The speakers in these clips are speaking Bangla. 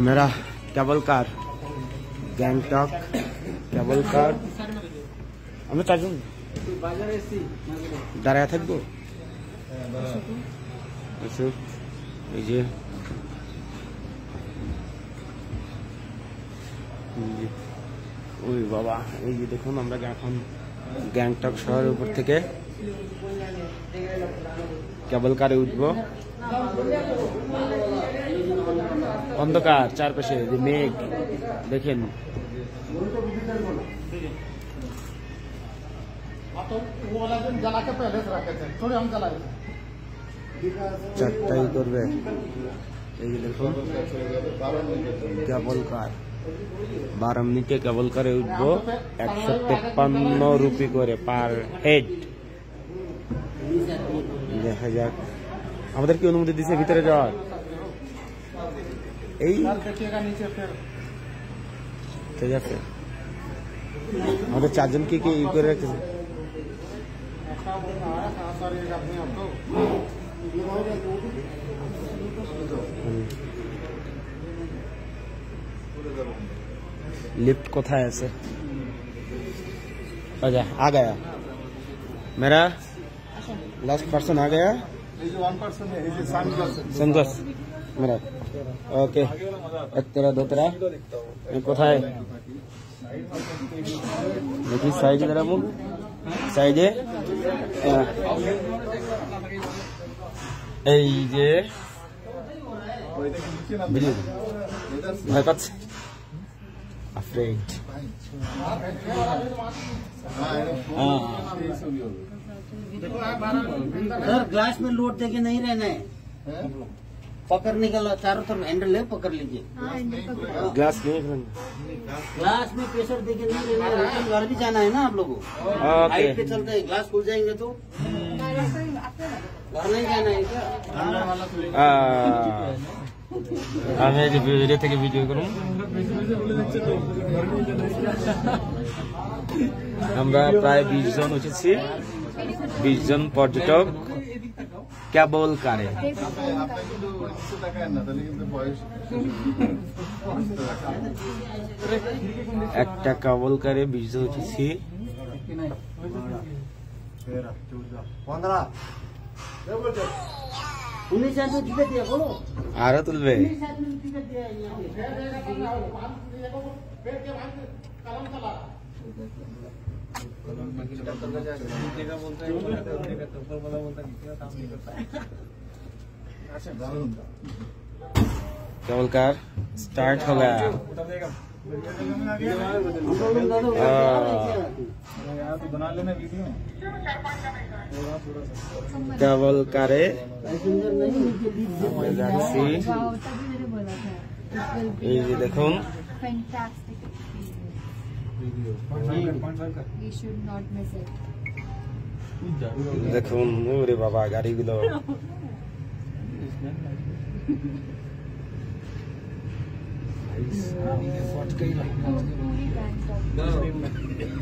मेरा केबल कार गैंगटक केबल कार আমরা চারজন দাঁড়ায় থাকবো। এই যে ওই বাবা, এই যে দেখুন আমরা এখন গ্যাংটক শহরের উপর থেকে কেবল কারে উঠবো। অন্ধকার চারপাশে, মেঘ দেখেন। চারটাই করবে। এই যে দেখুন কেবল কার 12 মিনিটে কেবল কারে উঠবো। 153 রুপি করে পার হেড। দেখা যাক আমাদের কি অনুমতি দিচ্ছে ভিতরে যাওয়ার। এই ঠিক আছে, আমাদের চারজনকে কি ই করে রাখতেছে। लिफ्ट कोথায় আছে? अच्छा आ गया, मेरा लास्ट पर्सन आ गया। संतोष मेरा ओके। एक तेरा दो तेरा কোথায় দেখি সাইজ जरा मुंह সাইজে। এই যে ভয় পাচ্ছে, afraid। सर ग्लास में लोड देके नहीं रहना है, पकड़ निकालो चारों तरफ हैंडल है, पकड़ लीजिए। ग्लास नहीं, ग्लास में प्रेशर देके नहीं रहना है। होटल घर भी जाना है ना आप लोगों को, हाइट पे चलते हैं, ग्लास खुल जाएंगे तो घर नहीं जाना है क्या? আমি এই যে ভিডিও থেকে ভিডিও করুন। আমরা প্রায় 20 জন উঠেছি, 20 জন পর্যটক কেবল কারে। একটা কেবল কারে 20 জন উঠেছি। আরো তুলবে। केबल कार स्टार्ट हो गया। केबल कारे এই যে দেখুন, দেখুন ওরে বাবা গাড়িগুলো।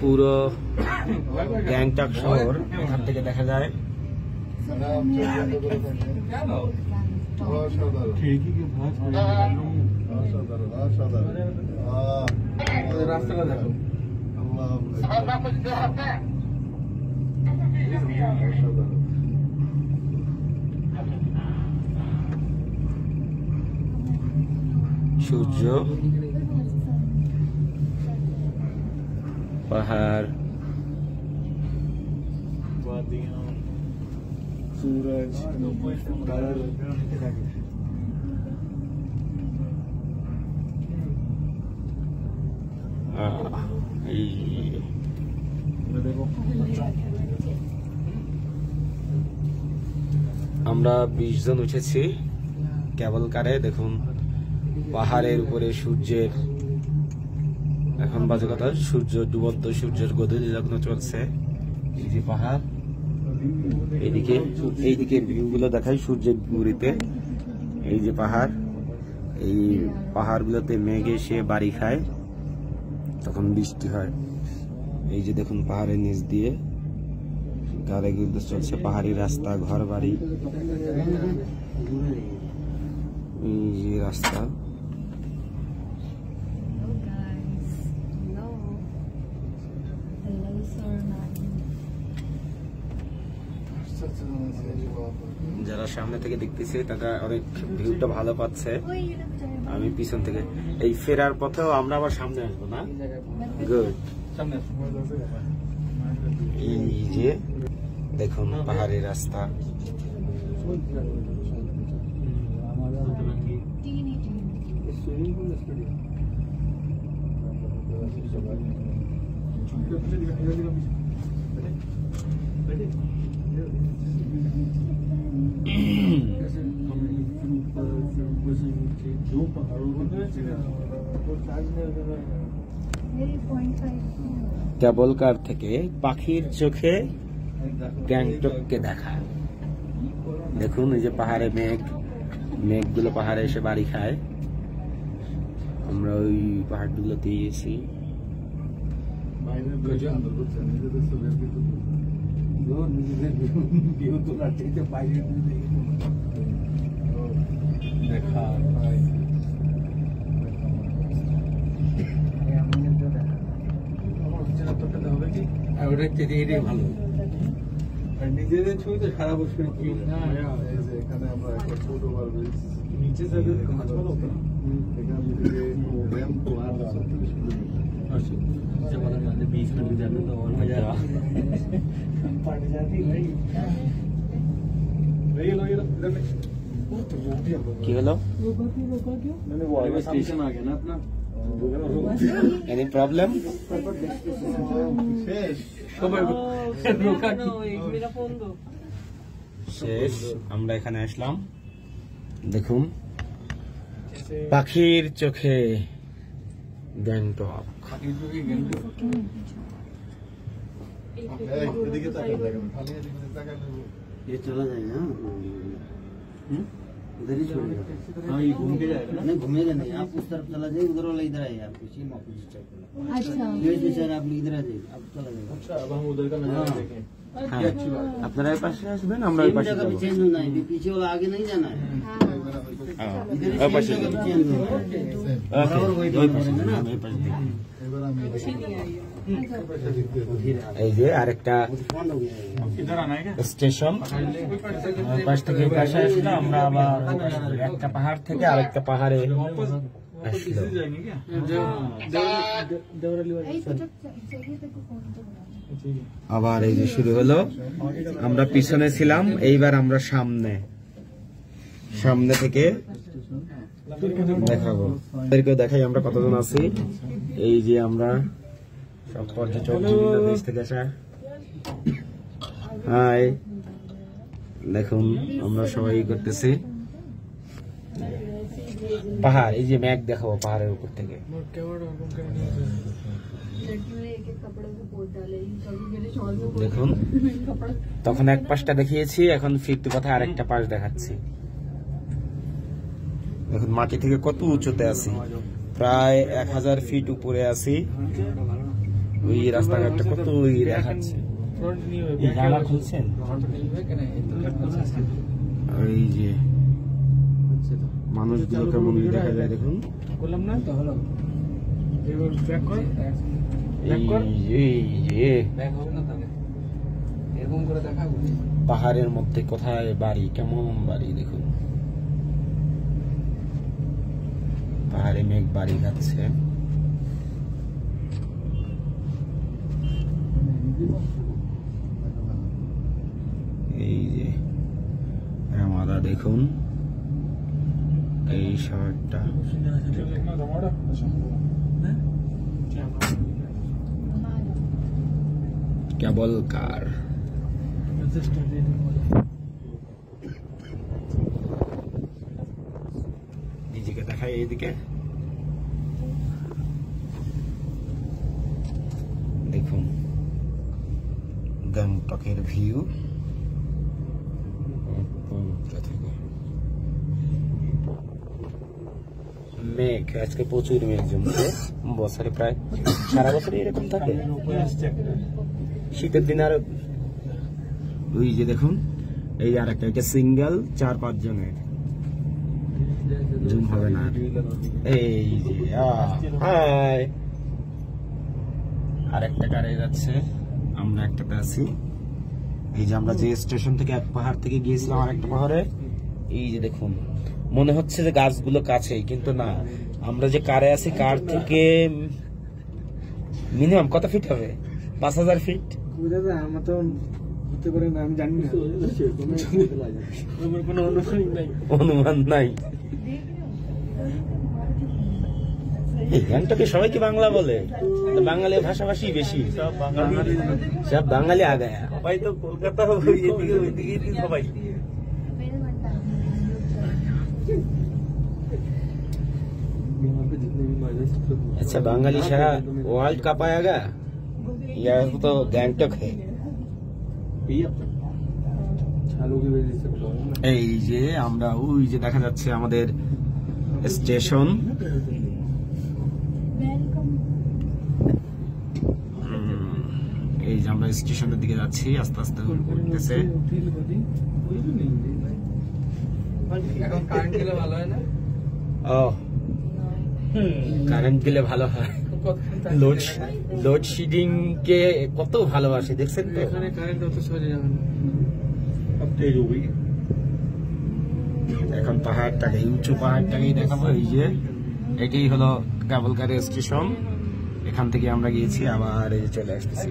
পুরো গ্যাংটক শহর এখান থেকে দেখা যায়। রাস্তাটা দেখো। সূর্য, পাহাড়, सूरज, আমরা 20 জন উঠেছি কেবল কারে। দেখুন পাহাড়ের উপরে সূর্যের, এখন বাজে কথা সূর্য ডুবন্ত, সূর্যের গোধূলি লগ্ন চলছে। এই যে পাহাড়, এইদিকে ভিউ গুলো দেখাই সূর্যের গুড়িতে। এই যে পাহাড়, এই পাহাড় গুলোতে মেঘ এসে বাড়ি খায়, তখন বৃষ্টি হয়। এই যে দেখুন পাহাড়ের নিচ দিয়ে গাড়িগুলো চলছে, পাহাড়ি রাস্তা, ঘর বাড়ি। এই যে রাস্তা, যারা সামনে থেকে দেখতেছে তারা অনেক ভিউটা ভালো পাচ্ছে। আমি পিছন থেকে এই ফেরার পথেও আমরা আবার সামনে আসবো না। গুড। এই যে দেখুন পাহাড়ি রাস্তা, কেবল কার থেকে পাখির চোখে গ্যাংটককে দেখা। দেখুন এই যে পাহাড়ে মেঘগুলো পাহাড়ে এসে বাড়ি খায়। আমরা ওই পাহাড়গুলোতে এসেছি। দেখা ভালো নিজেদের ছবি তো সারা বছর এখানে আমরা ছোট নিচে কি হলো? স্টেশন আগে না আপনার এনি প্রবলেম? শেষ। আমরা এখানে আসলাম। দেখুন পাখির চোখে গ্যাংটক। ये चला जाएगा उधर ही छोड़ेगा। हाँ ये घूम के जाएगा नहीं, घूमेगा नहीं, आप उस तरफ चला जाइए, उधर वाला इधर आइए, आप उसी में ऑपोजिट टाइप। अच्छा ये सर आप इधर आ जाइए, आप चला जाएगा। अच्छा अब हम उधर का नजारा देखें। हाँ আপনারা এই পাশে আসবেন, আমরা এই পাশে যাব। चेंज होना है, पीछे वाला आगे नहीं जाना है। इधर ही पास चेंज होना है, बराबर वही पास है ना। এই যে আরেকটা স্টেশন, পাশ থেকে পাশে আসলে আমরা আবার একটা পাহাড় থেকে আরেকটা পাহাড়ে আসলো। আবার এই যে শুরু হলো। আমরা পিছনে ছিলাম, এইবার আমরা সামনে থেকে দেখাবো। দেখাই আমরা কতজন আছি। এই যে আমরা সব পর্যটক বিভিন্ন দেশ থেকে আসা। হাই, দেখুন আমরা সবাই করতেছি। পাহাড়, এই যে মেঘ দেখাবো পাহাড়ের উপর থেকে। দেখুন তখন এক পাশটা দেখিয়েছি, এখন ফিরতি কথা আরেকটা পাশ দেখাচ্ছি। এখন মাটি থেকে কত উঁচুতে আছি, প্রায় 1000 ফিট উপরে আছি। ওই রাস্তাঘাটটা কত দেখাচ্ছে। জানলা খুলছেন, ওই যে মানুষগুলো কেমন দেখা যায় দেখুন। পাহাড়ের মধ্যে কোথায় বাড়ি, কেমন বাড়ি দেখুন। পাহাড়ে মেঘ বাড়ি যাচ্ছে। এই যে রামাদা দেখুন, এই শহরটা কেবল কার। নিজেকে দেখাই এইদিকে দেখুন গ্যাংটকের ভিউ। মেঘ আজকে প্রচুর মেঘ জমছে, বছরে প্রায় সারা বছর এরকম থাকে। শীতের দিন আরো। ওই যে দেখুন এই আর একটা, এটা সিঙ্গেল 4-5 জনের, জুম হবে না। এই যে হাই, আরেকটা গাড়ি যাচ্ছে আমরা একটাতে আছি। এই যে আমরা যে স্টেশন থেকে এক পাহাড় থেকে গিয়েছিলাম আর একটা পাহাড়ে, এই যে দেখুন মনে হচ্ছে যে গাছগুলো কাছেই, কিন্তু না, আমরা যে কারে আছি কার থেকে মিনিমাম কত ফিট হবে? 5000 ফিট। আমার তো হতে পারে না, আমি জানি না, আমার কোনো অনুমান নাই। গ্যাংটকে সবাই কি বাংলা বলে? বাঙালি ভাষাভাষী বেশি, সব বাঙালি আগায়া। সবাই তো কলকাতা এদিকে ওইদিকে সবাই। अच्छा बंगाली सारा वर्ल्ड कप आएगा या तो गैंगटक है। এই যে আমরা ওই যে দেখা যাচ্ছে আমাদের স্টেশন, এই যে আমরা স্টেশনের দিকে যাচ্ছি আস্তে আস্তে উঠতেছে। এখন কারেন্ট গেলে ভালো হয় না? ও কারেন্ট গেলে ভালো হয়। লোডশেডিং কে কত ভালোবাসে দেখছেন তো। এখানে কারেন্ট অত সহজে যাবে না। এখন পাহাড়টাকে, উঁচু পাহাড়টাকেই দেখাবো। এই যে এটাই হলো কাবুলকারী স্টেশন, এখান থেকে আমরা গিয়েছি, আবার এই যে চলে আসতেছি।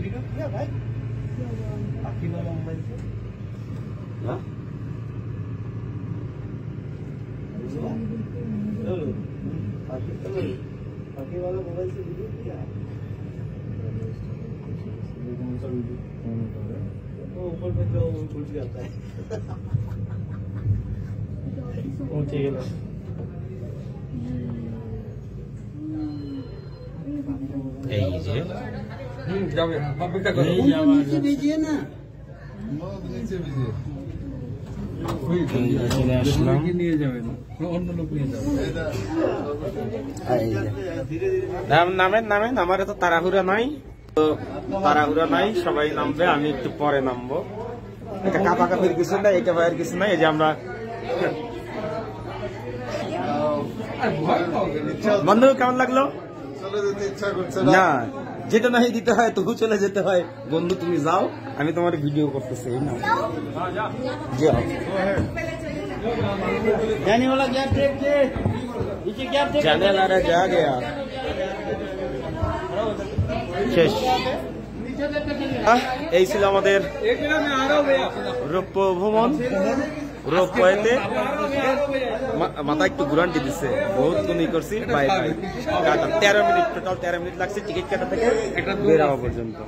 পৌঁছে গেল। এই যে যাবে অপেক্ষা করো। চলে আসলাম। নিয়ে যাবে না, অন্য লোক নিয়ে যাবে। নামেন নামেন, আমার তো তাড়াহুড়া নাই, তো তাড়াহুড়া নাই, সবাই নামবে, আমি একটু পরে নামবো। এটা কাপাকাপির কিছু নাই, এটা ভয়ের কিছু নাই। এই যে আমরা বন্ধু কেমন লাগলো? না যেটা নাই দিতে হয় তবু চলে যেতে হয়। বন্ধু তুমি যাও, আমি তোমার ভিডিও করতেছি। जाने वाला क्या ट्रैक से नीचे क्या ट्रैक जाने वाला जा गया শেষ। এই ছিল আমাদের রৌপ্য ভ্রমণ। রৌপ্যতে মাথা একটু ঘুরান্টি দিচ্ছে, বহুত গুণই করছি। Bye bye, 13 minute, total 13 minute লাগছে টিকিট কাটা থেকে বের হওয়া পর্যন্ত।